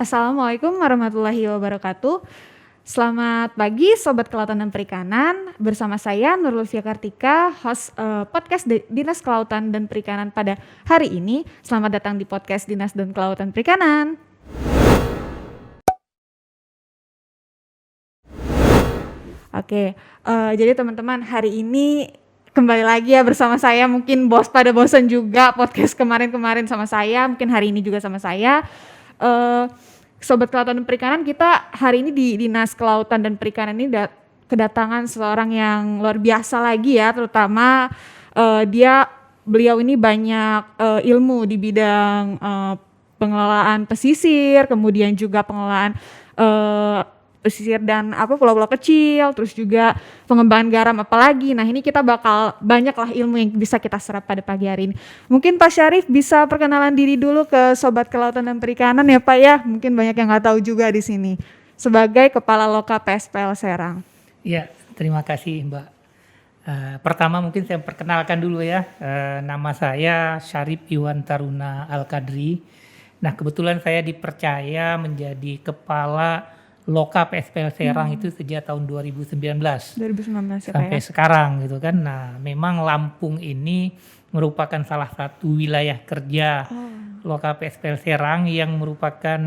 Assalamualaikum warahmatullahi wabarakatuh. Selamat pagi Sobat Kelautan dan Perikanan. Bersama saya Nurul Fia Kartika, host podcast Dinas Kelautan dan Perikanan pada hari ini. Selamat datang di podcast Dinas dan Kelautan Perikanan. Oke, jadi teman-teman hari ini kembali lagi ya bersama saya. Mungkin bos pada bosan juga podcast kemarin-kemarin sama saya, mungkin hari ini juga sama saya. Sobat Kelautan dan Perikanan, kita hari ini di Dinas Kelautan dan Perikanan ini kedatangan seorang yang luar biasa lagi ya, terutama beliau ini banyak ilmu di bidang pengelolaan pesisir, kemudian juga pengelolaan pesisir dan pulau-pulau kecil, terus juga pengembangan garam apalagi. Nah ini kita bakal banyak lah ilmu yang bisa kita serap pada pagi hari ini. Mungkin Pak Syarif bisa perkenalan diri dulu ke Sobat Kelautan dan Perikanan ya Pak ya. Mungkin banyak yang nggak tahu juga di sini. Sebagai Kepala Loka PSPL Serang. Ya, terima kasih Mbak. Pertama mungkin saya perkenalkan dulu ya. Nama saya Syarif Iwan Taruna Al-Kadri. Nah kebetulan saya dipercaya menjadi Kepala Loka PSPL Serang itu sejak tahun 2019 sampai sekarang gitu kan. Nah memang Lampung ini merupakan salah satu wilayah kerja Loka PSPL Serang yang merupakan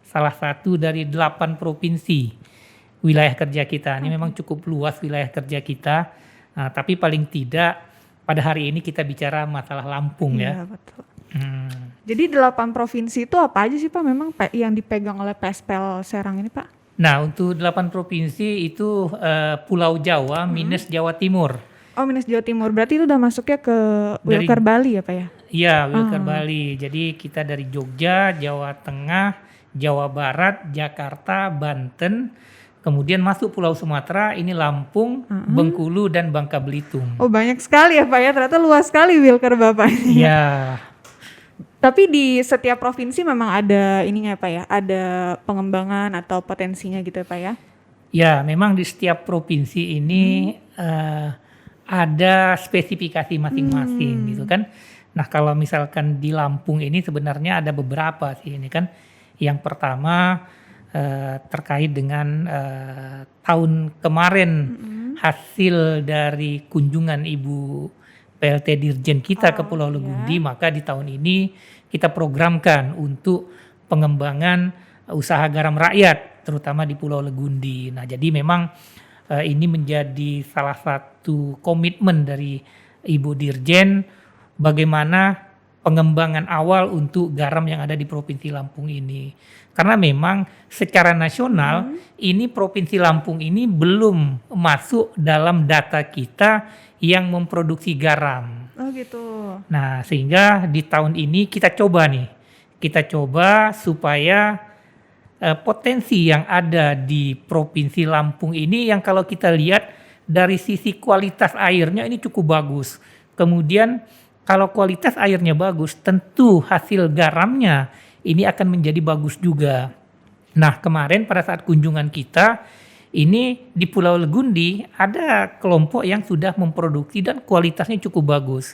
salah satu dari 8 provinsi wilayah kerja kita. Ini memang cukup luas wilayah kerja kita, tapi paling tidak pada hari ini kita bicara masalah Lampung ya. Betul. Jadi 8 provinsi itu apa aja sih Pak memang yang dipegang oleh PSPL Serang ini Pak? Nah untuk 8 provinsi itu Pulau Jawa minus Jawa Timur. Oh minus Jawa Timur, berarti itu udah masuknya ke Wilker Bali ya Pak ya? Iya Wilker Bali, jadi kita dari Jogja, Jawa Tengah, Jawa Barat, Jakarta, Banten, kemudian masuk Pulau Sumatera, ini Lampung, Bengkulu dan Bangka Belitung. Oh banyak sekali ya Pak ya, ternyata luas sekali Wilker Bapak ini. Iya. Tapi di setiap provinsi memang ada ininya Pak ya, ada pengembangan atau potensinya gitu ya Pak ya? Ya, memang di setiap provinsi ini ada spesifikasi masing-masing gitu kan. Nah kalau misalkan di Lampung ini sebenarnya ada beberapa sih ini kan. Yang pertama terkait dengan tahun kemarin hasil dari kunjungan Ibu PLT Dirjen kita ke Pulau Legundi, maka di tahun ini kita programkan untuk pengembangan usaha garam rakyat, terutama di Pulau Legundi. Nah, jadi memang ini menjadi salah satu komitmen dari Ibu Dirjen bagaimana pengembangan awal untuk garam yang ada di Provinsi Lampung ini. Karena memang secara nasional ini Provinsi Lampung ini belum masuk dalam data kita yang memproduksi garam. Oh gitu. Nah sehingga di tahun ini kita coba supaya potensi yang ada di Provinsi Lampung ini yang kalau kita lihat dari sisi kualitas airnya ini cukup bagus. Kemudian kalau kualitas airnya bagus tentu hasil garamnya ini akan menjadi bagus juga. Nah kemarin pada saat kunjungan kita ini di Pulau Legundi ada kelompok yang sudah memproduksi dan kualitasnya cukup bagus.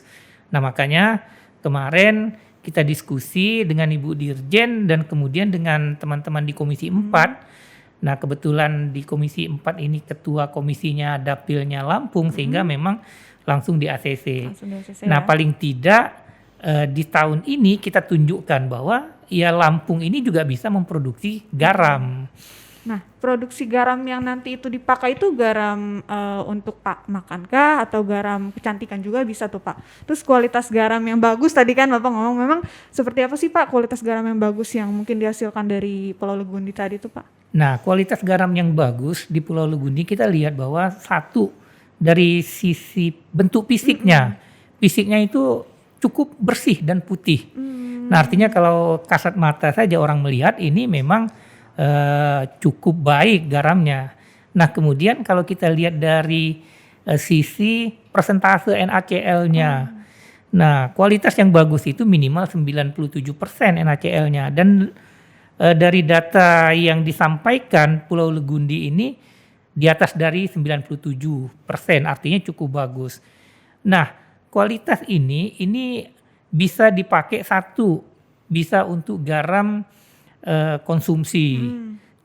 Nah makanya kemarin kita diskusi dengan Ibu Dirjen dan kemudian dengan teman-teman di Komisi 4. Nah kebetulan di Komisi 4 ini ketua komisinya Dapilnya Lampung sehingga memang langsung di ACC. Nah paling tidak di tahun ini kita tunjukkan bahwa ya Lampung ini juga bisa memproduksi garam. Nah, produksi garam yang nanti itu dipakai itu garam untuk makankah atau garam kecantikan juga bisa tuh Pak. Terus kualitas garam yang bagus tadi kan Bapak ngomong, memang seperti apa sih Pak kualitas garam yang bagus yang mungkin dihasilkan dari Pulau Legundi tadi tuh Pak? Nah, kualitas garam yang bagus di Pulau Legundi kita lihat bahwa satu dari sisi bentuk fisiknya, fisiknya itu cukup bersih dan putih. Nah, artinya kalau kasat mata saja orang melihat ini memang cukup baik garamnya. Nah kemudian kalau kita lihat dari sisi persentase NaCl-nya. Nah kualitas yang bagus itu minimal 97% NaCl-nya. Dan dari data yang disampaikan Pulau Legundi ini di atas dari 97%, artinya cukup bagus. Nah kualitas ini bisa dipakai bisa untuk garam konsumsi.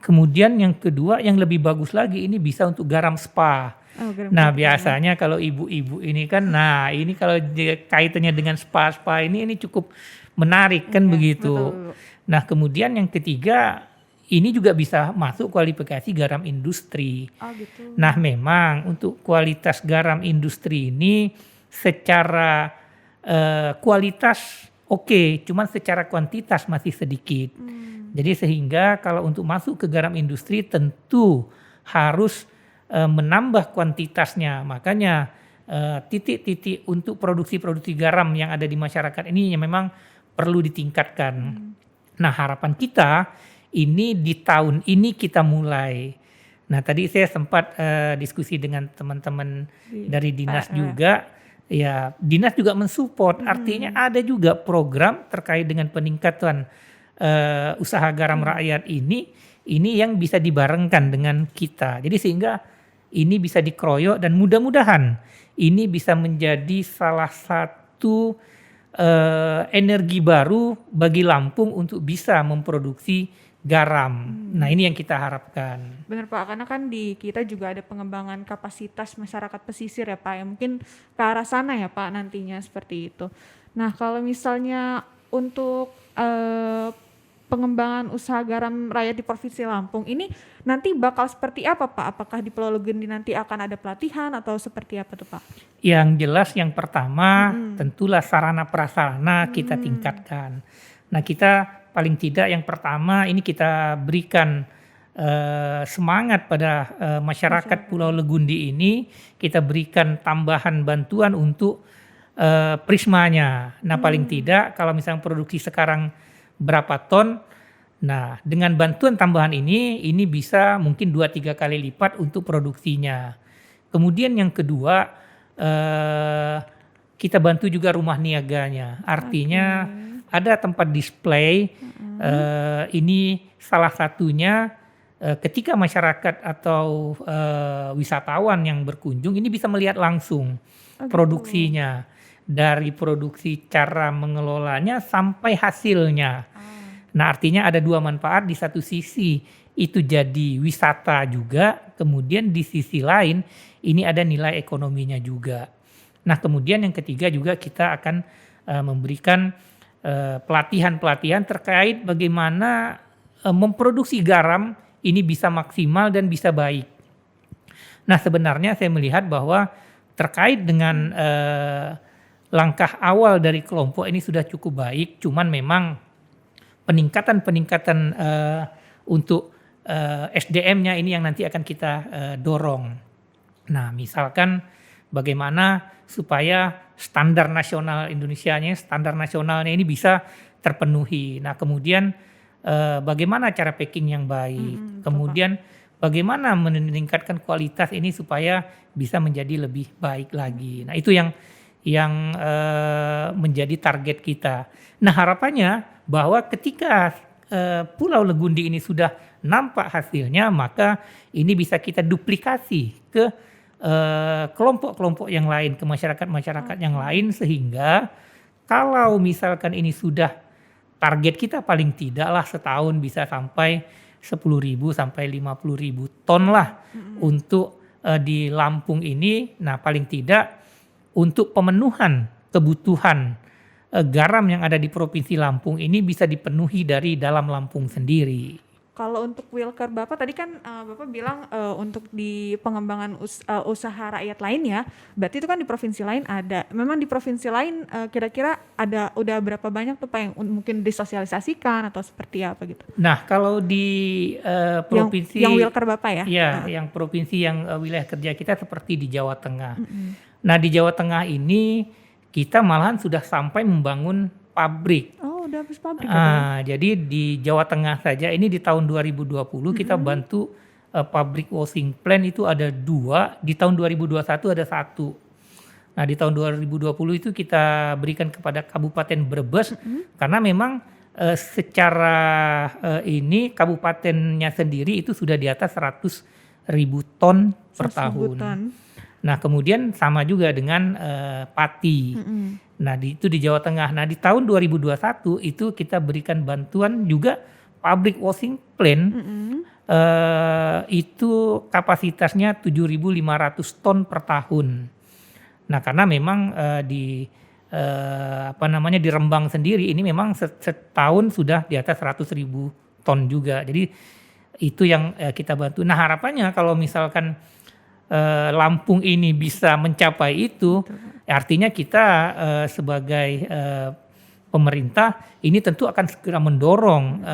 Kemudian yang kedua yang lebih bagus lagi ini bisa untuk garam spa. Oh, garam Nah putih. biasanya kalau ibu-ibu ini kan, nah ini kalau kaitannya dengan spa ini cukup menarik kan Iya, begitu. betul. Nah kemudian yang ketiga ini juga bisa masuk kualifikasi garam industri. Oh gitu. Nah memang untuk kualitas garam industri ini secara kualitas oke, cuman secara kuantitas masih sedikit. Jadi sehingga kalau untuk masuk ke garam industri tentu harus menambah kuantitasnya. Makanya titik-titik untuk produksi-produksi garam yang ada di masyarakat ini yang memang perlu ditingkatkan. Nah harapan kita ini di tahun ini kita mulai. Nah tadi saya sempat diskusi dengan teman-teman dari dinas juga. Ya dinas juga mensupport. Artinya ada juga program terkait dengan peningkatan usaha garam rakyat ini yang bisa dibarengkan dengan kita. Jadi sehingga ini bisa dikeroyok dan mudah-mudahan ini bisa menjadi salah satu energi baru bagi Lampung untuk bisa memproduksi garam. Nah ini yang kita harapkan. Benar Pak, karena kan di kita juga ada pengembangan kapasitas masyarakat pesisir ya Pak, yang mungkin ke arah sana ya Pak nantinya seperti itu. Nah kalau misalnya untuk pengembangan usaha garam rakyat di Provinsi Lampung ini nanti bakal seperti apa Pak? Apakah di Pulau Legundi nanti akan ada pelatihan atau seperti apa tuh Pak? Yang jelas yang pertama tentulah sarana prasarana kita tingkatkan. Nah kita paling tidak yang pertama ini kita berikan semangat pada masyarakat Pulau Legundi ini, kita berikan tambahan bantuan untuk prismanya. Nah paling tidak kalau misalnya produksi sekarang berapa ton, nah dengan bantuan tambahan ini bisa mungkin 2-3 kali lipat untuk produksinya. Kemudian yang kedua kita bantu juga rumah niaganya, artinya ada tempat display. Ini salah satunya ketika masyarakat atau wisatawan yang berkunjung ini bisa melihat langsung produksinya, dari produksi cara mengelolanya sampai hasilnya. Nah artinya ada dua manfaat, di satu sisi itu jadi wisata juga, kemudian di sisi lain ini ada nilai ekonominya juga. Nah kemudian yang ketiga juga kita akan memberikan pelatihan-pelatihan terkait bagaimana memproduksi garam ini bisa maksimal dan bisa baik. Nah sebenarnya saya melihat bahwa terkait dengan langkah awal dari kelompok ini sudah cukup baik, cuman memang peningkatan untuk SDM-nya ini yang nanti akan kita dorong. Nah misalkan bagaimana supaya standar nasional Indonesianya, standar nasionalnya ini bisa terpenuhi. Nah kemudian bagaimana cara packing yang baik, kemudian bagaimana meningkatkan kualitas ini supaya bisa menjadi lebih baik lagi. Nah itu yang menjadi target kita. Nah harapannya bahwa ketika Pulau Legundi ini sudah nampak hasilnya, maka ini bisa kita duplikasi ke kelompok-kelompok yang lain, ke masyarakat-masyarakat yang lain, sehingga kalau misalkan ini sudah target kita paling tidaklah setahun bisa sampai 10.000 sampai 50.000 ton lah untuk di Lampung ini. Nah paling tidak untuk pemenuhan kebutuhan garam yang ada di Provinsi Lampung ini bisa dipenuhi dari dalam Lampung sendiri. Kalau untuk Wilker Bapak tadi kan Bapak bilang untuk di pengembangan usaha rakyat lain ya, berarti itu kan di provinsi lain ada. Memang di provinsi lain kira-kira udah berapa banyak tuh Pak yang mungkin disosialisasikan atau seperti apa gitu? Nah kalau di provinsi yang Wilker Bapak ya? Ya, yang provinsi yang wilayah kerja kita seperti di Jawa Tengah. Nah di Jawa Tengah ini kita malahan sudah sampai membangun pabrik. Oh udah habis pabrik. Jadi di Jawa Tengah saja ini di tahun 2020 kita bantu pabrik washing plant itu ada 2, di tahun 2021 ada 1. Nah di tahun 2020 itu kita berikan kepada Kabupaten Brebes karena memang secara ini kabupatennya sendiri itu sudah di atas 100.000 ton per tahun. Nah kemudian sama juga dengan Pati. Nah itu di Jawa Tengah. Nah di tahun 2021 itu kita berikan bantuan juga pabrik washing plant Mhm. itu kapasitasnya 7.500 ton per tahun. Nah, karena memang di Rembang sendiri ini memang setahun sudah di atas 100.000 ton juga. Jadi itu yang kita bantu. Nah, harapannya kalau misalkan Lampung ini bisa mencapai itu, Betul, Pak. artinya kita sebagai pemerintah ini tentu akan segera mendorong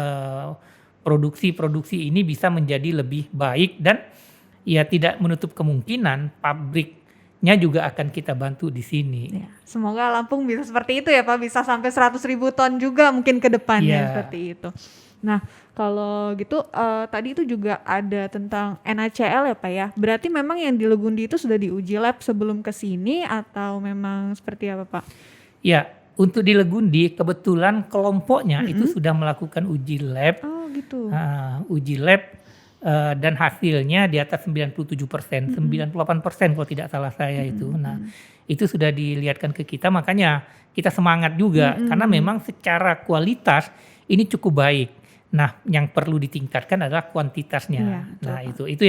produksi-produksi ini bisa menjadi lebih baik, dan ya tidak menutup kemungkinan pabriknya juga akan kita bantu di sini. Ya, semoga Lampung bisa seperti itu ya Pak, bisa sampai 100.000 ton juga mungkin ke depannya Iya. seperti itu. Nah, kalau gitu tadi itu juga ada tentang NaCl ya Pak ya. Berarti memang yang di Legundi itu sudah diuji lab sebelum ke sini atau memang seperti apa Pak? Ya, untuk di Legundi kebetulan kelompoknya itu sudah melakukan uji lab. Oh gitu. Uji lab dan hasilnya di atas 97%, 98% kalau tidak salah saya itu. Nah, itu sudah dilihatkan ke kita, makanya kita semangat juga karena memang secara kualitas ini cukup baik. Nah, yang perlu ditingkatkan adalah kuantitasnya. Iya, betul, Nah, Pak. itu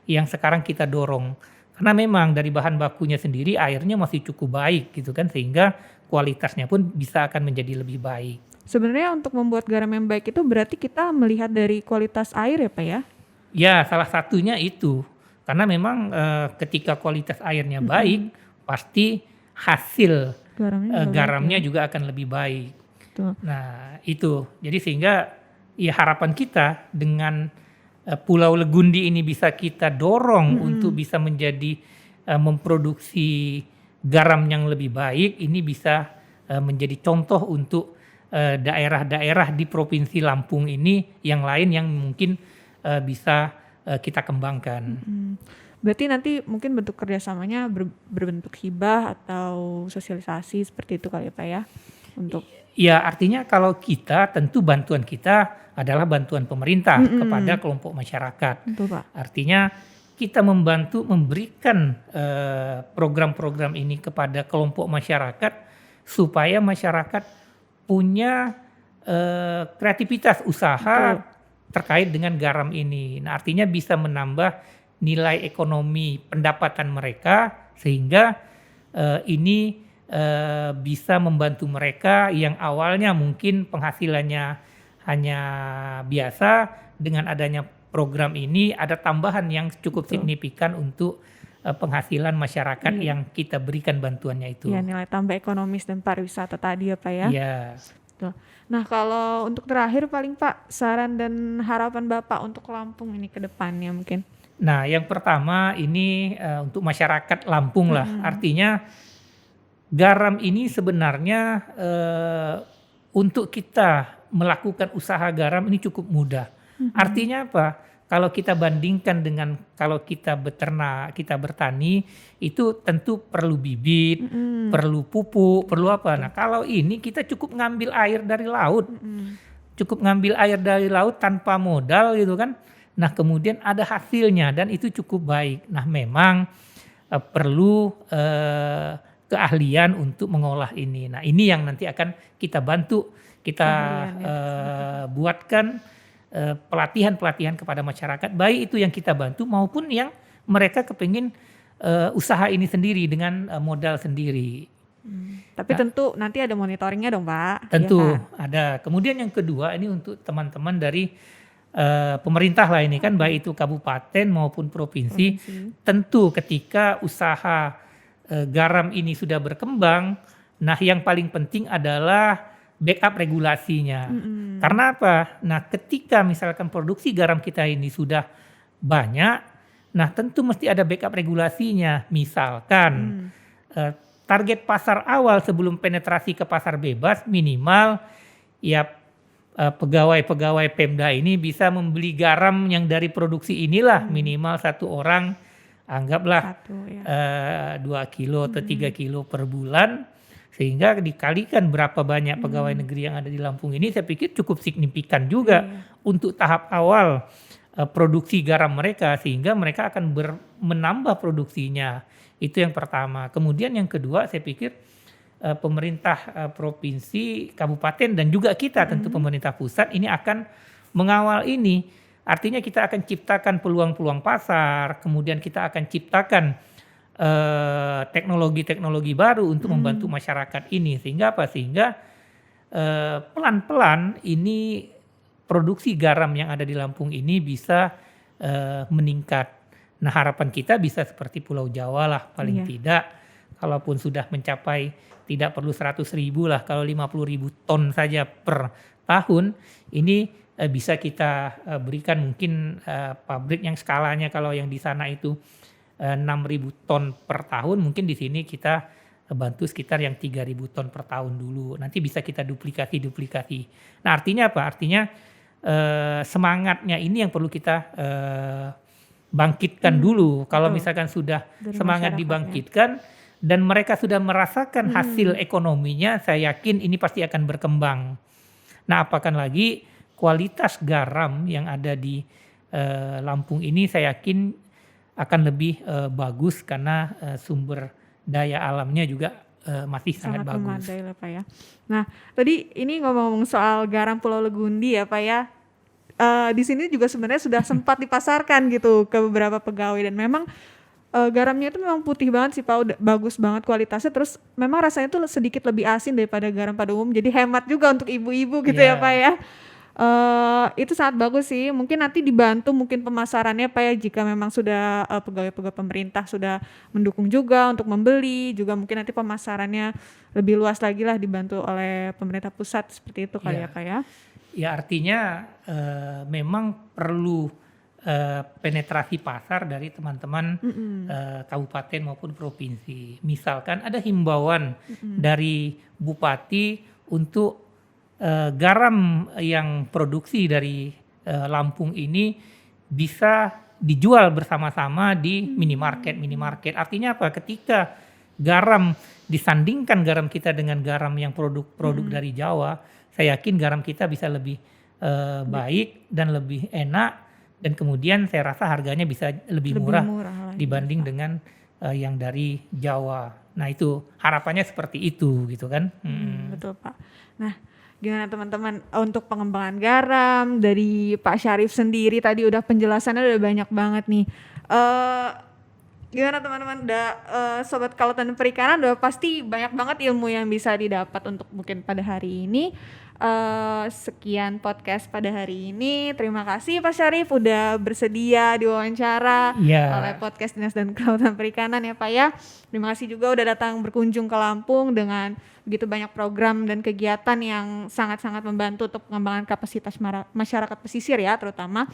yang sekarang kita dorong. Karena memang dari bahan bakunya sendiri airnya masih cukup baik gitu kan, sehingga kualitasnya pun bisa akan menjadi lebih baik. Sebenarnya untuk membuat garam yang baik itu berarti kita melihat dari kualitas air ya Pak ya? Ya, salah satunya itu. Karena memang ketika kualitas airnya baik, pasti hasil garamnya juga akan lebih baik. Betul. Nah, itu. Jadi sehingga ya harapan kita dengan Pulau Legundi ini bisa kita dorong untuk bisa menjadi memproduksi garam yang lebih baik, ini bisa menjadi contoh untuk daerah-daerah di Provinsi Lampung ini yang lain yang mungkin bisa kita kembangkan. Berarti nanti mungkin bentuk kerjasamanya berbentuk hibah atau sosialisasi seperti itu kali ya Pak ya? Untuk Ya, artinya kalau kita tentu bantuan kita adalah bantuan pemerintah kepada kelompok masyarakat. itu Pak. Artinya kita membantu memberikan program-program ini kepada kelompok masyarakat supaya masyarakat punya kreativitas usaha terkait dengan garam ini. Nah, artinya bisa menambah nilai ekonomi pendapatan mereka sehingga ini bisa membantu mereka yang awalnya mungkin penghasilannya hanya biasa, dengan adanya program ini ada tambahan yang cukup signifikan untuk penghasilan masyarakat yang kita berikan bantuannya itu. Ya, nilai tambah ekonomis dan pariwisata tadi ya Pak ya? Iya. Tuh. Nah, kalau untuk terakhir paling Pak, saran dan harapan Bapak untuk Lampung ini ke depannya mungkin. Nah, yang pertama ini untuk masyarakat Lampung lah. Artinya garam ini sebenarnya untuk kita melakukan usaha garam ini cukup mudah. Artinya apa? Kalau kita bandingkan dengan kalau kita beternak, kita bertani, itu tentu perlu bibit, perlu pupuk, perlu apa. Nah, kalau ini kita cukup ngambil air dari laut. Cukup ngambil air dari laut tanpa modal gitu kan. Nah, kemudian ada hasilnya dan itu cukup baik. Nah, memang perlu keahlian untuk mengolah ini. Nah, ini yang nanti akan kita bantu, kita buatkan pelatihan-pelatihan kepada masyarakat, baik itu yang kita bantu maupun yang mereka kepingin usaha ini sendiri dengan modal sendiri. Tapi tentu nanti ada monitoringnya dong Pak. Tentu ya kan? ada. Kemudian yang kedua ini untuk teman-teman dari pemerintah lah ini kan, baik itu kabupaten maupun provinsi. Tentu ketika usaha garam ini sudah berkembang, nah yang paling penting adalah backup regulasinya. Karena apa? Nah, ketika misalkan produksi garam kita ini sudah banyak, nah tentu mesti ada backup regulasinya. Misalkan target pasar awal sebelum penetrasi ke pasar bebas minimal ya pegawai-pegawai Pemda ini bisa membeli garam yang dari produksi inilah minimal satu orang, anggaplah 2 kilo atau 3 kilo per bulan, sehingga dikalikan berapa banyak pegawai negeri yang ada di Lampung ini, saya pikir cukup signifikan juga untuk tahap awal produksi garam mereka, sehingga mereka akan menambah produksinya. Itu yang pertama. Kemudian yang kedua, saya pikir pemerintah provinsi, kabupaten dan juga kita tentu pemerintah pusat ini akan mengawal ini artinya kita akan ciptakan peluang-peluang pasar, kemudian kita akan ciptakan teknologi-teknologi baru untuk membantu masyarakat ini. Sehingga apa? Sehingga pelan-pelan ini produksi garam yang ada di Lampung ini bisa meningkat. Nah, harapan kita bisa seperti Pulau Jawa lah paling tidak. Kalaupun sudah mencapai tidak perlu 100.000 lah, kalau 50.000 ton saja per tahun, ini bisa kita berikan mungkin pabrik yang skalanya kalau yang di sana itu 6.000 ton per tahun, mungkin di sini kita bantu sekitar yang 3.000 ton per tahun dulu. Nanti bisa kita duplikasi. Nah, artinya apa? Artinya semangatnya ini yang perlu kita bangkitkan dulu. Kalau misalkan sudah dari semangat masyarakatnya. dibangkitkan dan mereka sudah merasakan hasil ekonominya, saya yakin ini pasti akan berkembang. Nah, apakan lagi kualitas garam yang ada di Lampung ini saya yakin akan lebih bagus karena sumber daya alamnya juga masih sangat bagus. memadai lah Pak ya. Nah, tadi ini ngomong-ngomong soal garam Pulau Legundi ya Pak ya. Di sini juga sebenarnya sudah sempat dipasarkan gitu ke beberapa pegawai dan memang garamnya itu memang putih banget sih Pak, udah bagus banget kualitasnya, terus memang rasanya tuh sedikit lebih asin daripada garam pada umum, jadi hemat juga untuk ibu-ibu gitu ya Pak ya. Itu sangat bagus sih, mungkin nanti dibantu mungkin pemasarannya Pak ya, jika memang sudah pegawai-pegawai pemerintah sudah mendukung juga untuk membeli, juga mungkin nanti pemasarannya lebih luas lagi lah dibantu oleh pemerintah pusat seperti itu kali ya Pak ya. Ya artinya memang perlu penetrasi pasar dari teman-teman kabupaten maupun provinsi. Misalkan ada himbauan dari bupati untuk garam yang produksi dari Lampung ini bisa dijual bersama-sama di minimarket. Artinya apa? Ketika garam disandingkan garam kita dengan garam yang produk dari Jawa, saya yakin garam kita bisa lebih baik dan lebih enak. Dan kemudian saya rasa harganya bisa lebih murah lagi, dibanding Pak. dengan yang dari Jawa. Nah itu harapannya seperti itu gitu kan. Betul Pak. Nah, gimana teman-teman untuk pengembangan garam dari Pak Syarif sendiri, tadi udah penjelasannya udah banyak banget nih. Gimana teman-teman, sobat Kelautan dan Perikanan, udah pasti banyak banget ilmu yang bisa didapat untuk mungkin pada hari ini. Sekian podcast pada hari ini. Terima kasih Pak Syarif udah bersedia diwawancara oleh podcast Dinas dan Kelautan Perikanan ya Pak ya. Terima kasih juga udah datang berkunjung ke Lampung dengan begitu banyak program dan kegiatan yang sangat-sangat membantu untuk pengembangan kapasitas masyarakat pesisir ya terutama.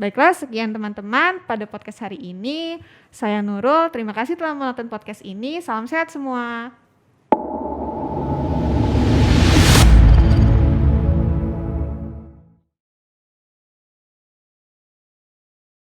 Baiklah, sekian teman-teman pada podcast hari ini. Saya Nurul, terima kasih telah menonton podcast ini. Salam sehat semua.